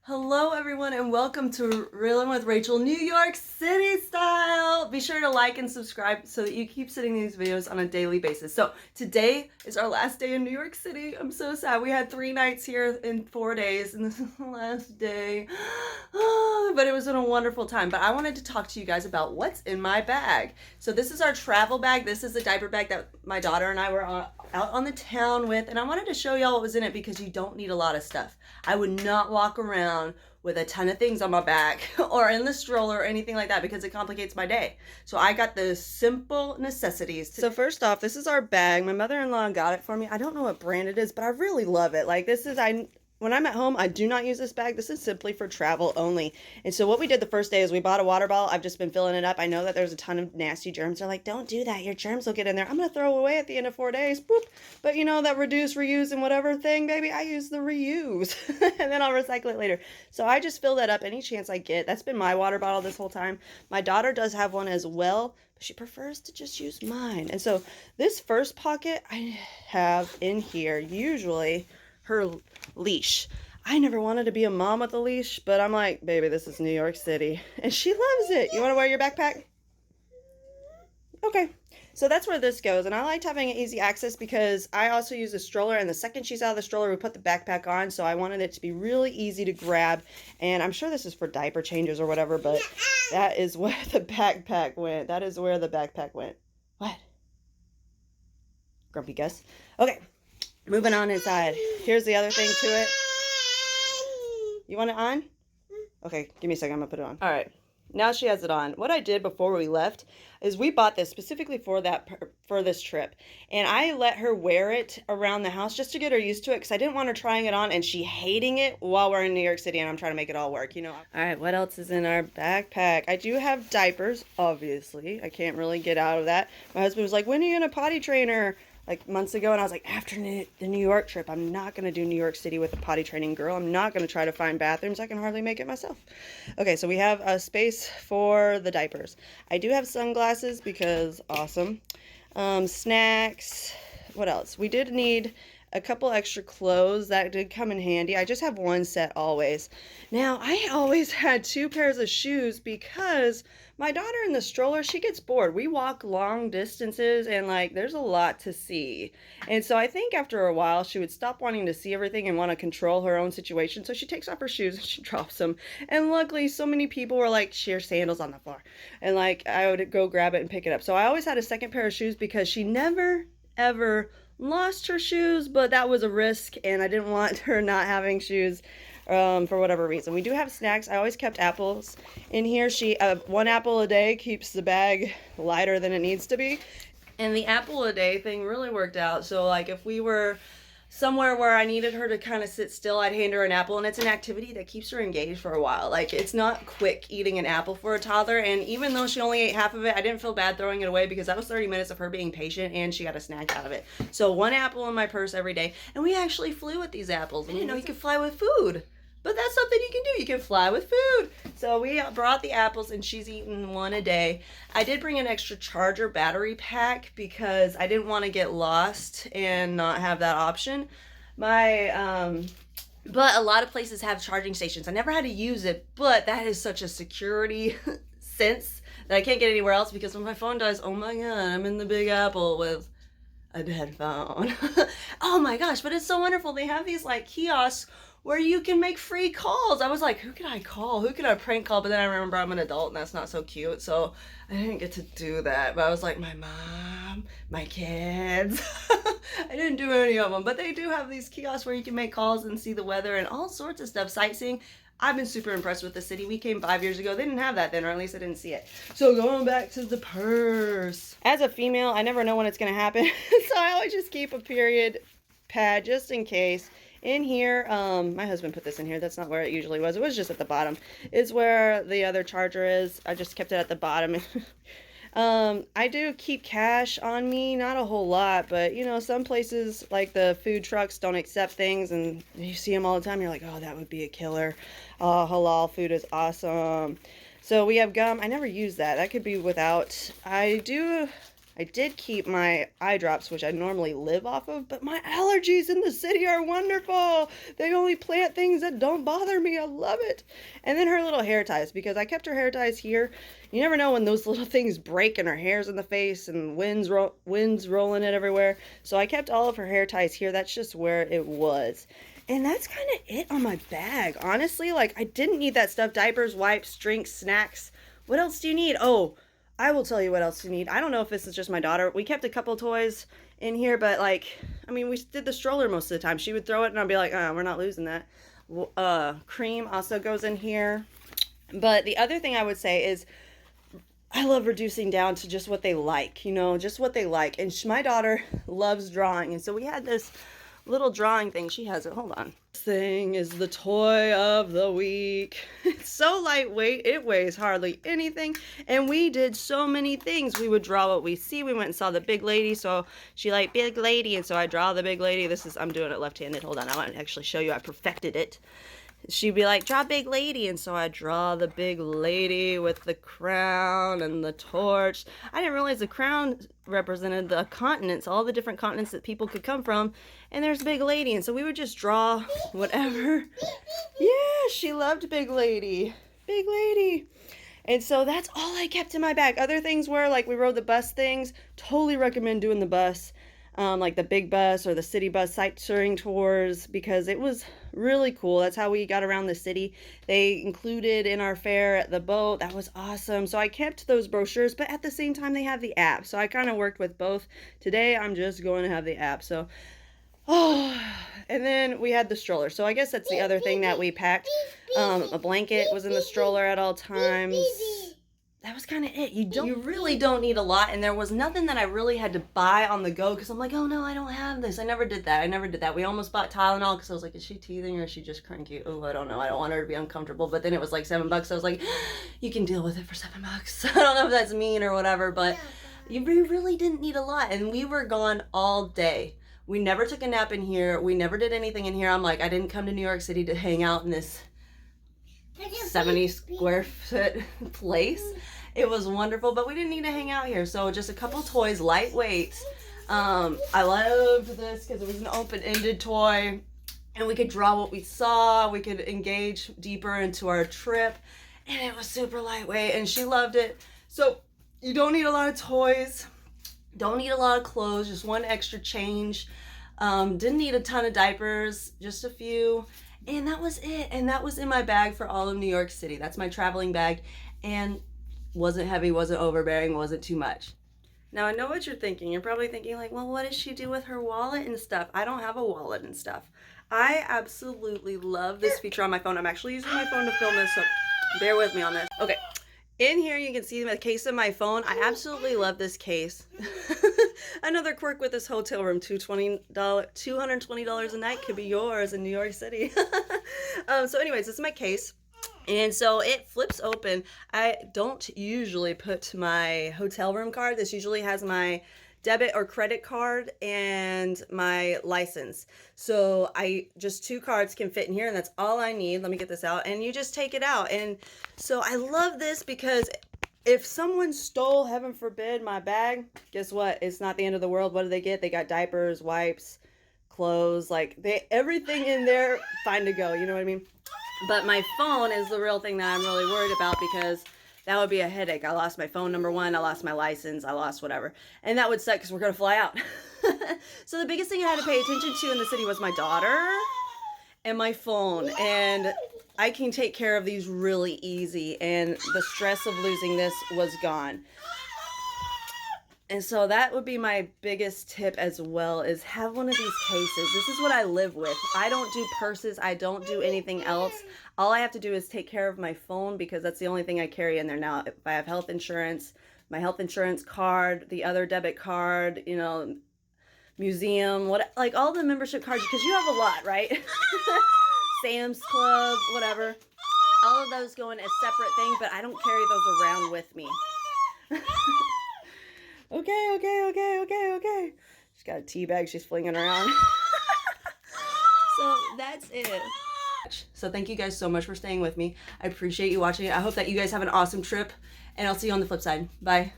Hello everyone and welcome to Reelin' with Rachel, New York City style. Be sure to like and subscribe so that you keep seeing these videos on a daily basis. So today is our last day in New York City. I'm so sad. We had 3 nights here in 4 days and this is the last day. But it was a wonderful time. But I wanted to talk to you guys about what's in my bag. So this is our travel bag. This is a diaper bag that my daughter and I were out on the town with, and I wanted to show y'all what was in it because you don't need a lot of stuff. I would not walk around with a ton of things on my back or in the stroller or anything like that because it complicates my day. So I got the simple necessities. So first off, this is our bag. My mother-in-law got it for me. I don't know what brand it is, but I really love it. Like this is, when I'm at home, I do not use this bag. This is simply for travel only. And so what we did the first day is we bought a water bottle. I've just been filling it up. I know that there's a ton of nasty germs. They're like, don't do that. Your germs will get in there. I'm going to throw away at the end of 4 days. Boop. But you know, that reduce, reuse, and whatever thing, baby, I use the reuse. And then I'll recycle it later. So I just fill that up any chance I get. That's been my water bottle this whole time. My daughter does have one as well, but she prefers to just use mine. And so this first pocket I have in here, usually her leash. I never wanted to be a mom with a leash, but I'm like, baby, this is New York City. And she loves it. You want to wear your backpack? Okay. So that's where this goes. And I liked having easy access because I also use a stroller. And the second she's out of the stroller, we put the backpack on. So I wanted it to be really easy to grab. And I'm sure this is for diaper changes or whatever, but that is where the backpack went. That is where the backpack went. What? Grumpy Gus. Okay. Moving on inside. Here's the other thing to it. You want it on? Okay, give me a second. I'm going to put it on. All right. Now she has it on. What I did before we left is we bought this specifically for this trip. And I let her wear it around the house just to get her used to it because I didn't want her trying it on and she hating it while we're in New York City and I'm trying to make it all work, you know. All right, what else is in our backpack? I do have diapers, obviously. I can't really get out of that. My husband was like, when are you going to potty train her? Like months ago, and I was like, after the New York trip, I'm not going to do New York City with a potty training girl. I'm not going to try to find bathrooms. I can hardly make it myself. Okay, so we have a space for the diapers. I do have sunglasses because awesome. Snacks. What else? We did need a couple extra clothes. That did come in handy. I just have one set always. Now, I always had 2 pairs of shoes because my daughter in the stroller, she gets bored. We walk long distances and like there's a lot to see. And so I think after a while she would stop wanting to see everything and want to control her own situation. So she takes off her shoes and she drops them. And luckily so many people were like, sheer sandals on the floor. And like I would go grab it and pick it up. So I always had a second pair of shoes because she never ever lost her shoes, but that was a risk and I didn't want her not having shoes for whatever reason. We do have snacks. I always kept apples in here. She 1 apple a day keeps the bag lighter than it needs to be. And the apple a day thing really worked out. So like if we were somewhere where I needed her to kind of sit still, I'd hand her an apple, and it's an activity that keeps her engaged for a while. Like it's not quick eating an apple for a toddler, and even though she only ate half of it, I didn't feel bad throwing it away because that was 30 minutes of her being patient and she got a snack out of it. So 1 apple in my purse every day, and we actually flew with these apples. And you know, you can fly with food. But that's something you can do. You can fly with food. So we brought the apples and she's eaten 1 a day. I did bring an extra charger battery pack because I didn't want to get lost and not have that option. But a lot of places have charging stations. I never had to use it, but that is such a security sense that I can't get anywhere else because when my phone dies, oh my God, I'm in the Big Apple with a dead phone. Oh my gosh, but it's so wonderful. They have these like kiosks where you can make free calls. I was like, who could I call? Who could I prank call? But then I remember I'm an adult and that's not so cute. So I didn't get to do that. But I was like, my mom, my kids. I didn't do any of them. But they do have these kiosks where you can make calls and see the weather and all sorts of stuff. Sightseeing. I've been super impressed with the city. We came 5 years ago. They didn't have that then, or at least I didn't see it. So going back to the purse. As a female, I never know when it's going to happen. So I always just keep a period pad just in case. In here, my husband put this in here. That's not where it usually was. It was just at the bottom. Is where the other charger is. I just kept it at the bottom. I do keep cash on me, not a whole lot, but you know, some places like the food trucks don't accept things and you see them all the time. You're like, oh, that would be a killer. Oh, halal food is awesome. So we have gum. I never use that. That could be without. I I did keep my eye drops, which I normally live off of, but my allergies in the city are wonderful. They only plant things that don't bother me. I love it. And then her little hair ties, because I kept her hair ties here. You never know when those little things break and her hair's in the face and wind's rolling it everywhere. So I kept all of her hair ties here. That's just where it was. And that's kind of it on my bag. Honestly, like, I didn't need that stuff. Diapers, wipes, drinks, snacks. What else do you need? Oh, I will tell you what else you need. I don't know if this is just my daughter. We kept a couple toys in here, but like, I mean, we did the stroller most of the time. She would throw it and I'd be like, oh, we're not losing that. Cream also goes in here. But the other thing I would say is I love reducing down to just what they like, you know, just what they like. And my daughter loves drawing. And so we had this little drawing thing. She has it. Hold on. This thing is the toy of the week. It's so lightweight. It weighs hardly anything. And we did so many things. We would draw what we see. We went and saw the big lady. So she liked big lady. And so I draw the big lady. I'm doing it left-handed. Hold on. I want to actually show you. I perfected it. She'd be like, draw big lady. And so I draw the big lady with the crown and the torch. I didn't realize the crown represented the continents, all the different continents that people could come from. And there's big lady. And so we would just draw whatever. Yeah, she loved big lady. Big lady. And so that's all I kept in my bag. Other things were like we rode the bus things. Totally recommend doing the bus. Like the big bus or the city bus sightseeing tours, because it was really cool. That's how we got around the city. They included in our fare at the boat. That was awesome. So I kept those brochures, but at the same time they have the app. So I kind of worked with both. Today I'm just going to have the app. So, and then we had the stroller. So I guess that's the other thing that we packed. A blanket was in the stroller at all times. That was kind of it. You really don't need a lot, and there was nothing that I really had to buy on the go, because I'm like, oh no, I don't have this. I never did that. We almost bought Tylenol, because I was like, is she teething or is she just cranky? Oh, I don't know. I don't want her to be uncomfortable. But then it was like $7. So I was like, you can deal with it for $7. I don't know if that's mean or whatever, but you really didn't need a lot. And we were gone all day. We never took a nap in here. We never did anything in here. I'm like, I didn't come to New York City to hang out in this 70 square foot place. It was wonderful, but we didn't need to hang out here. So just a couple toys, lightweight. I loved this because it was an open-ended toy, and we could draw what we saw. We could engage deeper into our trip, and it was super lightweight, and she loved it. So you don't need a lot of toys, don't need a lot of clothes, just one extra change. Didn't need a ton of diapers, just a few. And that was it. And that was in my bag for all of New York City. That's my traveling bag. And wasn't heavy, wasn't overbearing, wasn't too much. Now, I know what you're thinking. You're probably thinking like, well, what does she do with her wallet and stuff? I don't have a wallet and stuff. I absolutely love this feature on my phone. I'm actually using my phone to film this, so bear with me on this. Okay. In here, you can see the case of my phone. I absolutely love this case. Another quirk with this hotel room, $220 a night could be yours in New York City. So anyways, this is my case. And so it flips open. I don't usually put my hotel room card. This usually has my debit or credit card and my license. So just 2 cards can fit in here, and that's all I need. Let me get this out, and you just take it out. And so I love this because if someone stole, heaven forbid, my bag, guess what? It's not the end of the world. What do they get? They got diapers, wipes, clothes, like everything in there, fine to go. You know what I mean? But my phone is the real thing that I'm really worried about, because that would be a headache. I lost my phone, number one. I lost my license. I lost whatever. And that would suck because we're going to fly out. So the biggest thing I had to pay attention to in the city was my daughter and my phone. And I can take care of these really easy. And the stress of losing this was gone. And so that would be my biggest tip as well, is have one of these cases. This is what I live with. I don't do purses. I don't do anything else. All I have to do is take care of my phone, because that's the only thing I carry in there now. If I have health insurance, my health insurance card, the other debit card, you know, museum, like all the membership cards, because you have a lot, right? Sam's Club, whatever. All of those go in a separate thing, but I don't carry those around with me. Okay. She's got a tea bag she's flinging around. So that's it. So thank you guys so much for staying with me. I appreciate you watching. I hope that you guys have an awesome trip, and I'll see you on the flip side. Bye.